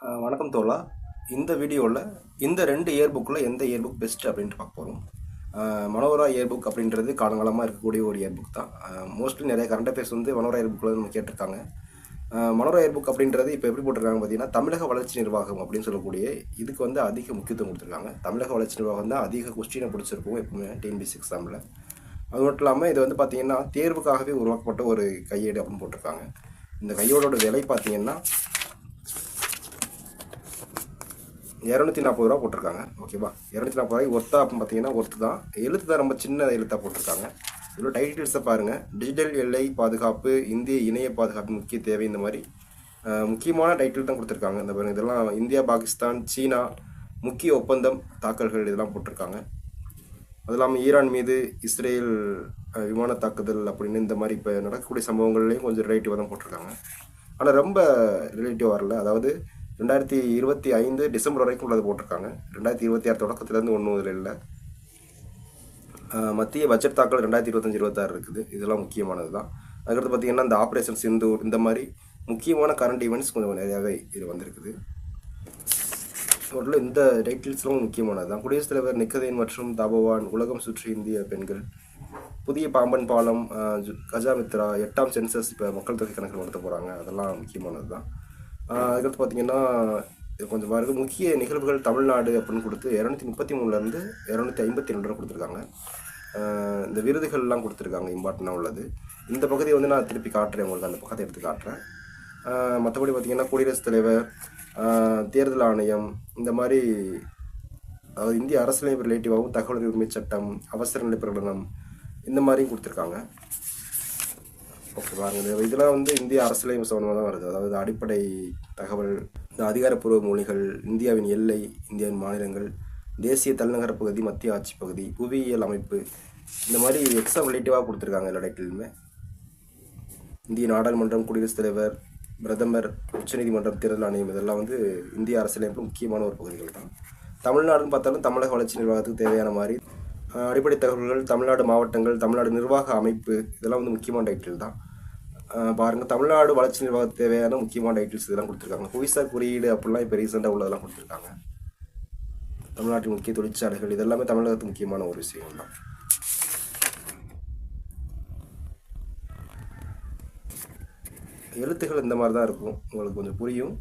வணக்கம் தோழா. இந்த வீடியோவில் இந்த 2 இயர் புக்கில் எந்த இயர் புக் பெஸ்ட் அப்படின்ட்டு பார்க்க போகிறோம். மனோரா இயர் புக் அப்படின்றது காலங்காலமாக இருக்கக்கூடிய ஒரு இயர் புக் தான். மோஸ்ட்லி நிறைய கரண்ட் அஃபேர்ஸ் வந்து மனோரா இயர் புக்கில் நம்ம கேட்டிருக்காங்க. மனோரா இயர் புக் அப்படின்றது இப்போ எப்படி போட்டிருக்காங்க பார்த்தீங்கன்னா, தமிழக வளர்ச்சி நிர்வாகம் அப்படின்னு சொல்லக்கூடிய இதுக்கு வந்து அதிக முக்கியத்துவம் கொடுத்துருக்காங்க. தமிழக வளர்ச்சி நிர்வாகம் தான் அதிக கொஸ்டினை பிடிச்சிருக்கும் எப்பவுமே டிஎன்பிஎஸ்சி எக்ஸாமில். அது மட்டும் இல்லாமல் இது வந்து பார்த்திங்கன்னா தேர்வுக்காகவே உருவாக்கப்பட்ட ஒரு கையேடு அப்படின்னு போட்டிருக்காங்க. இந்த கையோட விலை பார்த்தீங்கன்னா 240 ரூபா போட்டிருக்காங்க. ஓகேவா, 240 ரூபாய்க்கு ஒர்த்தா அப்படின்னு பார்த்தீங்கன்னா ஒர்த்து தான். எழுத்து தான் ரொம்ப சின்ன எழுத்தாக போட்டிருக்காங்க. இவ்வளோ டைட்டில்ஸை பாருங்கள். டிஜிட்டல் எல்லை பாதுகாப்பு, இந்திய இணைய பாதுகாப்பு முக்கிய தேவை, இந்த மாதிரி முக்கியமான டைட்டில் தான் கொடுத்துருக்காங்க. இந்த பாருங்கள், இதெல்லாம் இந்தியா, பாகிஸ்தான், சீனா முக்கிய ஒப்பந்தம் தாக்கல்கள் இதெல்லாம் போட்டிருக்காங்க. அது இல்லாமல் ஈரான் மீது இஸ்ரேல் விமான தாக்குதல் அப்படின்னு இந்த மாதிரி இப்போ நடக்கக்கூடிய சம்பவங்கள்லேயும் கொஞ்சம் ரிலேட்டிவாக தான் போட்டிருக்காங்க. ஆனால் ரொம்ப ரிலேட்டிவ் வரல. அதாவது 2025 டிசம்பர் வரைக்கும் உள்ளது போட்டிருக்காங்க. 2026 தொடக்கத்துலேருந்து ஒன்றும் இதில் இல்லை. மத்திய பட்ஜெட் தாக்கல் 2025-26 இருக்குது. இதெல்லாம் முக்கியமானது தான். அதுக்கடுத்து பார்த்திங்கன்னா இந்த ஆப்ரேஷன் சிந்தூர், இந்த மாதிரி முக்கியமான கரண்ட் ஈவெண்ட்ஸ் கொஞ்சம் நிறையாவே இது வந்திருக்குது. டோட்டலாக இந்த டைட்டில்ஸ்லாம் முக்கியமானது தான். குடியரசுத் தலைவர் நிக்கதேன் மற்றும் தபோவான், உலகம் சுற்றி இந்திய பெண்கள், புதிய பாம்பன் பாலம், கஜாமித்ரா, 8ஆம் சென்சஸ் இப்போ மக்கள் தொகை கணக்கில் நடத்த போகிறாங்க. அதெல்லாம் முக்கியமானது தான். அதுக்கடுத்து பார்த்திங்கன்னா இது கொஞ்சம் பாருங்க, முக்கிய நிகழ்வுகள் தமிழ்நாடு அப்படின்னு கொடுத்து 233லேருந்து 252 கொடுத்துருக்காங்க. இந்த விருதுகள்லாம் கொடுத்துருக்காங்க, இம்பார்ட்டண்டாக உள்ளது. இந்த பகுதியை வந்து நான் திருப்பி காட்டுறேன் உங்களுக்கு, அந்த பக்கத்தை எடுத்து காட்டுறேன். மற்றபடி பார்த்திங்கன்னா குடியரசுத் தலைவர், தேர்தல் ஆணையம், இந்த மாதிரி அதாவது இந்திய அரசியலமைப்பு ரிலேட்டிவாகவும் தகவல் உரிமை சட்டம், அவசர நிலை பிரகடனம், இந்த மாதிரியும் கொடுத்துருக்காங்க. ஓகே பாருங்க, இதெல்லாம் வந்து இந்திய அரசியலமைப்பு சம்பந்தமாக தான் வருது. அதாவது அடிப்படை தகவல், இந்த அதிகாரப்பூர்வ மொழிகள், இந்தியாவின் எல்லை, இந்தியாவின் மாநிலங்கள், தேசிய தலைநகர பகுதி, மத்திய ஆட்சி பகுதி, புவியியல் அமைப்பு, இந்த மாதிரி எக்ஸாம் ரிலேட்டிவாக கொடுத்துருக்காங்க எல்லா டைட்டிலுமே. இந்திய நாடாளுமன்றம், குடியரசுத் தலைவர், பிரதமர், உச்சநீதிமன்றம், தேர்தல் ஆணையம், இதெல்லாம் வந்து இந்திய அரசியலமைப்பு முக்கியமான ஒரு பகுதிகள் தான். தமிழ்நாடுன்னு பார்த்தாலும் தமிழக வளர்ச்சி நிர்வாகத்துக்கு தேவையான மாதிரி அடிப்படை தகவல்கள், தமிழ்நாடு மாவட்டங்கள், தமிழ்நாடு நிர்வாக அமைப்பு, இதெல்லாம் வந்து முக்கியமான டைட்டில் தான். பாருங்கள், தமிழ்நாடு வளர்ச்சி நிர்வாகத்துக்கு தேவையான முக்கியமான டைட்டில்ஸ் இதெல்லாம் கொடுத்துருக்காங்க. புவிசார் குறியீடு அப்படிலாம் இப்போ ரீசெண்டாக உள்ளதெல்லாம் கொடுத்துருக்காங்க. தமிழ்நாட்டின் முக்கிய தொழிற்சாலைகள், இதெல்லாமே தமிழகத்துக்கு முக்கியமான ஒரு விஷயம் தான். எழுத்துக்கள் இந்த மாதிரி தான் இருக்கும், உங்களுக்கு கொஞ்சம் புரியும்.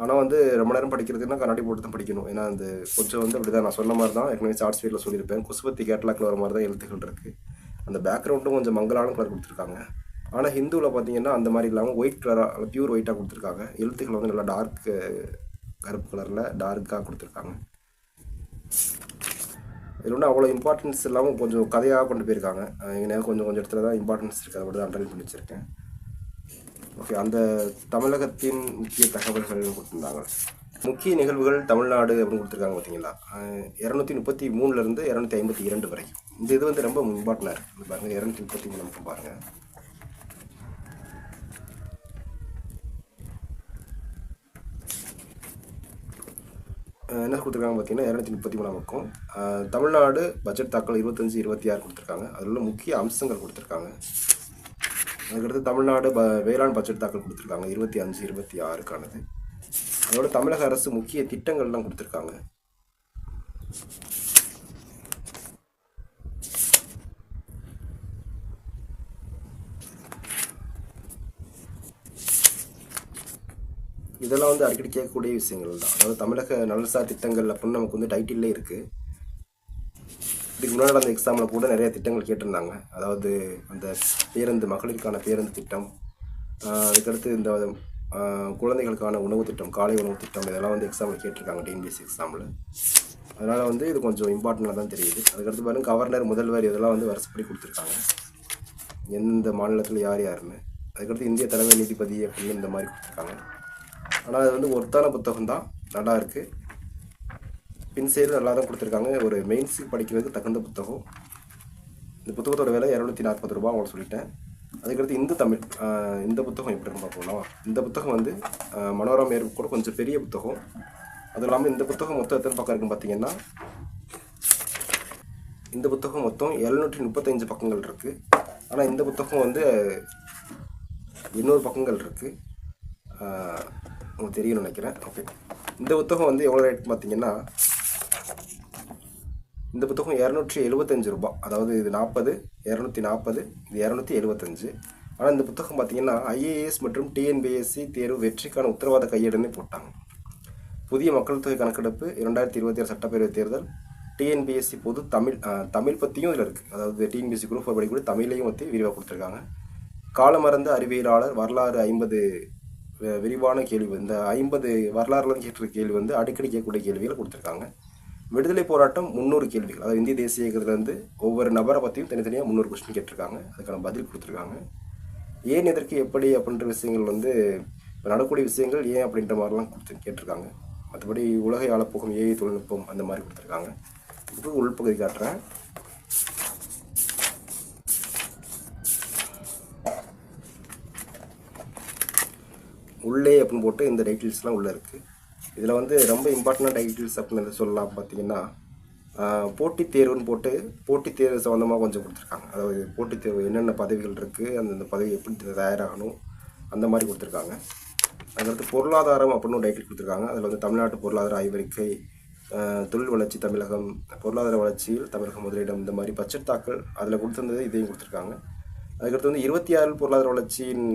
ஆனால் வந்து ரொம்ப நேரம் படிக்கிறதுக்குன்னா கண்ணாடி போட்டு தான் படிக்கணும். ஏன்னா அந்த கொஞ்சம் வந்து அப்படி தான் நான் சொன்ன மாதிரி தான் ஏற்கனவே ஷார்ட்ஸ் வீடியோவில் சொல்லியிருப்பேன். குசுபத்தி கேட்லாக்ல வர மாதிரி தான் எழுத்துக்கள் இருக்குது. அந்த பேக்ரவுண்டும் கொஞ்சம் மங்கலான கலர் கொடுத்துருக்காங்க. ஆனால் ஹிந்துவில் பார்த்தீங்கன்னா அந்த மாதிரி இல்லாமல் ஒயிட் கலராக, பியூர் ஒயிட்டாக கொடுத்துருக்காங்க. எழுத்துக்கள் வந்து நல்லா டார்க் கருப்பு கலரில் டார்க்காக கொடுத்துருக்காங்க. இதில் ஒன்றும் அவ்வளோ இம்பார்ட்டன்ஸ் இல்லாமல் கொஞ்சம் கதையாக கொண்டு போயிருக்காங்க. ஏன்னா கொஞ்சம் இடத்துல தான் இம்பார்ட்டன்ஸ் இருக்குது, அதை மட்டும் தான் அண்டர்லைன் பண்ணி வச்சுருக்கேன். ஓகே, அந்த தமிழகத்தின் முக்கிய தகவல்கள் கொடுத்துருந்தாங்க. முக்கிய நிகழ்வுகள் தமிழ்நாடு அப்படின்னு கொடுத்துருக்காங்க பார்த்தீங்களா, 233லேருந்து 252 வரைக்கும். இந்த இது வந்து ரொம்ப இம்பார்ட்டனாக இருக்குது. பாருங்கள், 233 மட்டும் பாருங்கள். என்ன கொடுத்துருக்காங்க பார்த்தீங்கன்னா 233 பக்கம். தமிழ்நாடு பட்ஜெட் தாக்கல் 25-26 கொடுத்துருக்காங்க. அதில் முக்கிய அம்சங்கள் கொடுத்துருக்காங்க. அதுக்கடுத்து தமிழ்நாடு வேளாண் பட்ஜெட் தாக்கல் கொடுத்துருக்காங்க 25-26க்கானது. அதோட தமிழக அரசு முக்கிய திட்டங்கள்லாம் கொடுத்துருக்காங்க. இதெல்லாம் வந்து அடிக்கடி கேட்கக்கூடிய விஷயங்கள் தான். அதாவது தமிழக நலன்சார் திட்டங்கள் அப்படின்னு நமக்கு வந்து டைட்டிலே இருக்குது. இதுக்கு முன்னாடி நடந்த எக்ஸாமில் கூட நிறைய திட்டங்கள் கேட்டிருந்தாங்க. அதாவது அந்த பேருந்து, மகளிருக்கான பேருந்து திட்டம், அதுக்கடுத்து இந்த குழந்தைகளுக்கான உணவு திட்டம், காலை உணவு திட்டம், இதெல்லாம் வந்து எக்ஸாமில் கேட்டிருக்காங்க டிஎன்பிஎஸ்சி எக்ஸாமில். அதனால் வந்து இது கொஞ்சம் இம்பார்ட்டண்ட்டாக தான் தெரியுது. அதுக்கடுத்து பாருங்கள், கவர்னர், முதல்வர், இதெல்லாம் வந்து வருஷப்படி கொடுத்துருக்காங்க, எந்த மாநிலத்தில் யார் யாருன்னு. அதுக்கடுத்து இந்திய தலைமை நீதிபதி அப்படின்னு இந்த மாதிரி கொடுத்துருக்காங்க. ஆனால் அது வந்து ஒருத்தான புத்தகம் தான், நல்லா இருக்குது. பின்சேரு நல்லா தான் கொடுத்துருக்காங்க. ஒரு மெயின்ஸுக்கு படிக்கிறதுக்கு தகுந்த புத்தகம். இந்த புத்தகத்தோட விலை 240 ரூபா அவங்க சொல்லிட்டேன். அதுக்கடுத்து இந்து தமிழ், இந்த புத்தகம் எப்படி நம்ம போகலாம். இந்த புத்தகம் வந்து மனோரமா கூட கொஞ்சம் பெரிய புத்தகம். அதுவும் இல்லாமல் இந்த புத்தகம் மொத்தம் எத்தனை பக்கம் இருக்குன்னு பார்த்தீங்கன்னா, இந்த புத்தகம் மொத்தம் 735 பக்கங்கள் இருக்குது. ஆனால் இந்த புத்தகம் வந்து 800 பக்கங்கள் இருக்குது. உங்களுக்கு தெரியும்னு நினைக்கிறேன். ஓகே. இந்த புத்தகம் வந்து எவ்வளோ ரேட் பார்த்தீங்கன்னா, இந்த புத்தகம் ரூ. 275. அதாவது இது 40, 240, இது 275. ஆனால் இந்த புத்தகம் பார்த்தீங்கன்னா ஐஏஎஸ் மற்றும் டிஎன்பிஎஸ்சி தேர்வு வெற்றிக்கான உத்தரவாத கையேடுன்னு போட்டாங்க. புதிய மக்கள் தொகை கணக்கெடுப்பு 2026 சட்டப்பேரவை தேர்தல், டிஎன்பிஎஸ்சி பொது தமிழ் பற்றியும் இதில் இருக்குது. அதாவது டிஎன்பிஎஸ்சி குரூப் படிக்கக்கூடிய தமிழையும் பற்றி விரிவாக கொடுத்துருக்காங்க. காலமறந்த அறிவியலாளர் வரலாறு 50 விரிவான கேள்வி. இந்த 50 வரலாறுலாம் கேட்டிருக்க கேள்வி வந்து அடிக்கடி கேட்கக்கூடிய கேள்விகளை கொடுத்துருக்காங்க. விடுதலை போராட்டம் 300 கேள்விகள். அதாவது இந்திய தேசிய இயக்கத்துலேருந்து ஒவ்வொரு நபரை பற்றியும் தனித்தனியாக 300 கொஸ்டின் கேட்டிருக்காங்க. அதுக்கான பதில் கொடுத்துருக்காங்க. ஏன், எதற்கு, எப்படி அப்படின்ற விஷயங்கள் வந்து நடக்கக்கூடிய விஷயங்கள் ஏன் அப்படின்ற மாதிரிலாம் கேட்டிருக்காங்க. மற்றபடி உலகை ஆளப்போகும் ஏஐ தொழில்நுட்பம் அந்த மாதிரி கொடுத்துருக்காங்க. இப்போ உள்பகுதி காட்டுறேன். உள்ளே அப்படின்னு போட்டு இந்த டைட்டில்ஸ்லாம் உள்ளே இருக்குது. இதில் வந்து ரொம்ப இம்பார்ட்டண்டான டைட்டில்ஸ் அப்படின்னு சொல்லலாம். பார்த்தீங்கன்னா போட்டித் தேர்வுன்னு போட்டு போட்டித் தேர்வு சம்மந்தமாக கொஞ்சம் கொடுத்துருக்காங்க. அதாவது போட்டித் தேர்வு என்னென்ன பதவிகள் இருக்குது, அந்தந்த பதவி எப்படி தயாராகணும், அந்த மாதிரி கொடுத்துருக்காங்க. அதுக்கடுத்து பொருளாதாரம் அப்படின்னு ஒரு டைட்டில் கொடுத்துருக்காங்க. அதில் வந்து தமிழ்நாட்டு பொருளாதார ஆய்வறிக்கை, தொழில் வளர்ச்சி தமிழகம், பொருளாதார வளர்ச்சியில் தமிழகம் முதலிடம், இந்த மாதிரி பட்ஜெட் தாக்கல் அதில் கொடுத்துருந்தது இதையும் கொடுத்துருக்காங்க. அதுக்கடுத்து வந்து 26 பொருளாதார வளர்ச்சியின்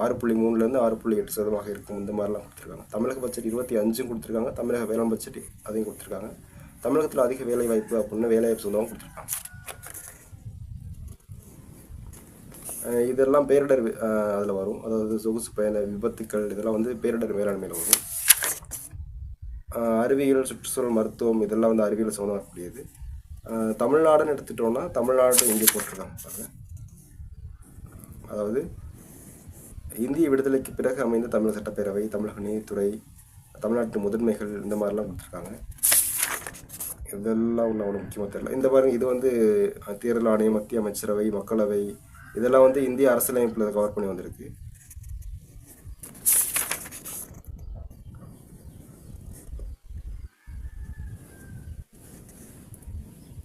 6.3லேருந்து 6.8% இருக்கும், இந்த மாதிரிலாம் கொடுத்துருக்காங்க. தமிழக பட்ஜெட் 25 கொடுத்துருக்காங்க. தமிழக வேளாண் பட்ஜெட் அதையும் கொடுத்துருக்காங்க. தமிழகத்தில் அதிக வேலை வாய்ப்பு அப்படின்னு வேலைவாய்ப்பு சொந்தமாக கொடுத்துருக்காங்க. இதெல்லாம் பேரிடர் அதில் வரும். அதாவது சொகுசு பயண விபத்துக்கள் இதெல்லாம் வந்து பேரிடர் மேலாண்மையில் வரும். அறிவியல், சுற்றுச்சூழல், மருத்துவம் இதெல்லாம் வந்து அறிவியல் சம்மந்தமாகக்கூடியது. தமிழ்நாடுன்னு எடுத்துட்டோம்னா தமிழ்நாடு இங்கே போட்டிருக்காங்க பாருங்க. அதாவது இந்திய விடுதலைக்கு பிறகு அமைந்த தமிழக சட்டப்பேரவை, தமிழக நீதித்துறை, தமிழ்நாட்டு முதன்மைகள், இந்த மாதிரிலாம் கொடுத்துருக்காங்க. இதெல்லாம் ஒன்றும் அவ்வளோ முக்கியமாக தெரியல. இந்த மாதிரி இது வந்து தேர்தல் ஆணையம், மத்திய அமைச்சரவை, மக்களவை, இதெல்லாம் வந்து இந்திய அரசியலமைப்பில் கவர் பண்ணி வந்திருக்கு.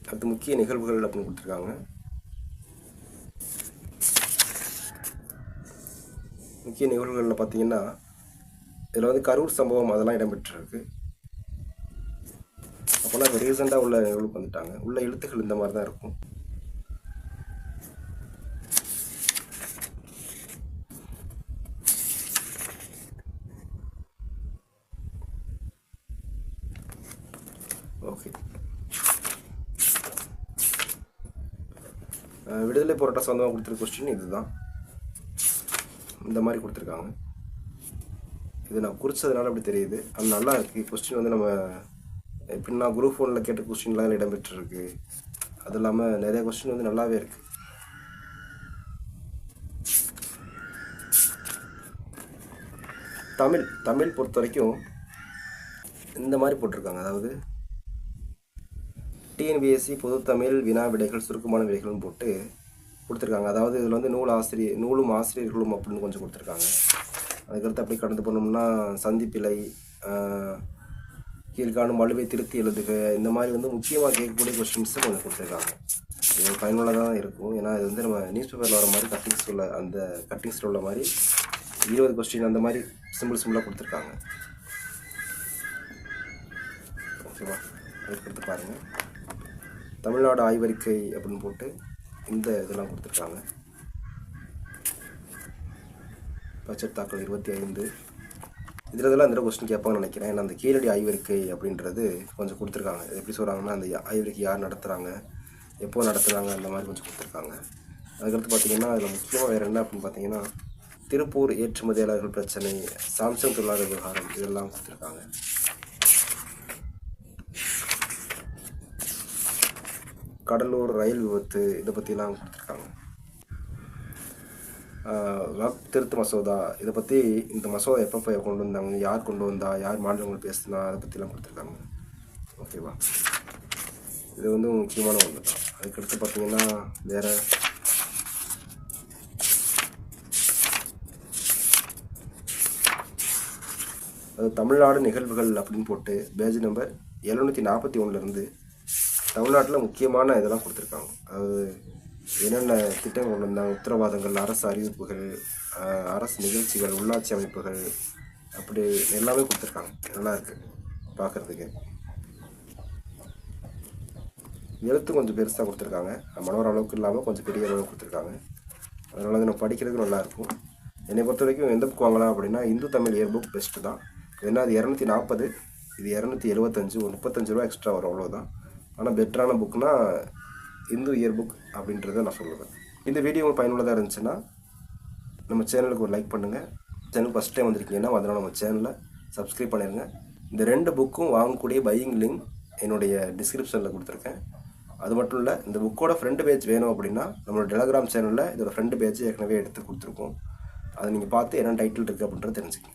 அடுத்து முக்கிய நிகழ்வுகள் அப்படின்னு கொடுத்துருக்காங்க. முக்கிய நிகழ்வுகளில் பார்த்தீங்கன்னா இதில் வந்து கரூர் சம்பவம் அதெல்லாம் இடம்பெற்றிருக்கு. அப்போல்லாம் இப்போ ரீசெண்டாக உள்ள நிகழ்வுக்கு வந்துட்டாங்க. உள்ள எழுத்துக்கள் இந்த மாதிரி தான் இருக்கும். ஓகே, விடுதலை போராட்டம் சொந்தமாக கொடுத்துருக்க கொஸ்டின் இதுதான். இந்த மாதிரி கொடுத்துருக்காங்க. இது நான் குறிச்சதுனால அப்படி தெரியுது. அது நல்லா இருக்குது. கொஸ்டின் வந்து நம்ம எப்படின்னா குரூப் 1ல் கேட்ட கொஸ்டின்லாம் இடம்பெற்றிருக்கு. அது இல்லாமல் நிறைய கொஸ்டின் வந்து நல்லாவே இருக்குது. தமிழ் பொறுத்த வரைக்கும் இந்த மாதிரி போட்டிருக்காங்க. அதாவது டிஎன்பிஎஸ்சி பொது தமிழ் வினா விடைகள், சுருக்கமான விடைகள்னு போட்டு கொடுத்துருக்காங்க. அதாவது இதில் வந்து நூலும் ஆசிரியர்களும் அப்படின்னு கொஞ்சம் கொடுத்துருக்காங்க. அதுக்கடுத்து அப்படி கடந்து போனோம்னா சந்திப்பிழை, கீழ்காணும் வலுவை திருத்தி எழுதுக, இந்த மாதிரி வந்து முக்கியமாக கேட்கக்கூடிய கொஸ்டின்ஸை கொஞ்சம் கொடுத்துருக்காங்க. இது பயனுள்ளதாக தான் இருக்கும். ஏன்னா இது வந்து நம்ம நியூஸ் பேப்பரில் வர மாதிரி அந்த கட்டிங்ஸில் உள்ள மாதிரி 20 கொஸ்டின் அந்த மாதிரி சிம்பிளாக கொடுத்துருக்காங்க. ஓகேவா? அதுக்கடுத்து பாருங்கள், தமிழ்நாடு ஆய்வறிக்கை அப்படின்னு போட்டு இந்த இதெல்லாம் கொடுத்துருக்காங்க. பட்ஜெட் தாக்கல் 25. இதெல்லாம் இந்த கொஸ்டின் கேட்பாங்கன்னு நினைக்கிறேன். ஏன்னா அந்த கீழடி ஆய்வறிக்கை அப்படின்றது கொஞ்சம் கொடுத்துருக்காங்க. எப்படி சொல்கிறாங்கன்னா, அந்த ஆய்வறிக்கை யார் நடத்துகிறாங்க, எப்போ நடத்துகிறாங்க, அந்த மாதிரி கொஞ்சம் கொடுத்துருக்காங்க. அதுக்கடுத்து பார்த்திங்கன்னா அதில் முக்கியமாக வேறு என்ன அப்படின்னு பார்த்தீங்கன்னா, திருப்பூர் ஏற்றுமதியாளர்கள் பிரச்சனை, சாம்சங் தொழிலாளர் விவகாரம், இதெல்லாம் கொடுத்துருக்காங்க. கடலூர் ரயில் விபத்து, இதை பற்றிலாம் கொடுத்துருக்காங்க. திருத்த மசோதா, இதை பற்றி இந்த மசோதா எப்போ கொண்டு வந்தாங்க, யார் கொண்டு வந்தா, யார் மாநிலங்கள் பேசுனா, அதை பற்றிலாம் கொடுத்துருக்காங்க. ஓகேவா? இது வந்து முக்கியமான ஒன்று தான். அதுக்கடுத்து பார்த்தீங்கன்னா வேறு அது தமிழ்நாடு நிகழ்வுகள் அப்படின்னு போட்டு பேஜ் நம்பர் 741 தமிழ்நாட்டில் முக்கியமான இதெல்லாம் கொடுத்துருக்காங்க. அதாவது என்னென்ன திட்டங்கள் கொண்டு வந்தாங்க, உத்தரவாதங்கள், அரசு அறிவிப்புகள், அரசு நிகழ்ச்சிகள், உள்ளாட்சி அமைப்புகள், அப்படி எல்லாமே கொடுத்துருக்காங்க. நல்லா இருக்குது பார்க்குறதுக்கு. எழுத்து கொஞ்சம் பெருசாக கொடுத்துருக்காங்க, மனோர அளவுக்கு இல்லாமல் கொஞ்சம் பெரிய அளவுக்கு கொடுத்துருக்காங்க. அதனால அது நம்ம படிக்கிறதுக்கு நல்லாயிருக்கும். என்னை பொறுத்த வரைக்கும் எந்த புக் வாங்கலாம் அப்படின்னா Hindu Tamil year book best தான். ஏன்னா அது 240, இது 275, ஒரு 35 ரூபா எக்ஸ்ட்ரா வரும், அவ்வளோதான். ஆனால் பெட்டரான புக்னா இந்து இயர் புக் அப்படின்றத நான் சொல்லுவேன். இந்த வீடியோ உங்களுக்கு பயனுள்ளதாக இருந்துச்சுன்னா நம்ம சேனலுக்கு ஒரு லைக் பண்ணுங்கள். சேனல் ஃபஸ்ட் டைம் வந்திருக்கீங்கன்னா அதனால் நம்ம சேனலை சப்ஸ்கிரைப் பண்ணிடுங்க. இந்த 2 புக்கும் வாங்கக்கூடிய பையிங் லிங்க் என்னுடைய டிஸ்கிரிப்ஷனில் கொடுத்துருக்கேன். அது மட்டும் இல்லை, இந்த புக்கோட ஃப்ரண்ட் பேஜ் வேணும் அப்படின்னா நம்மளோட டெலகிராம் சேனலில் இதோட ஃப்ரண்ட் பேஜ் ஏற்கனவே எடுத்து கொடுத்துருக்கோம். அதை நீங்கள் பார்த்து என்ன டைட்டில் இருக்குது அப்படின்றத தெரிஞ்சுக்கங்க.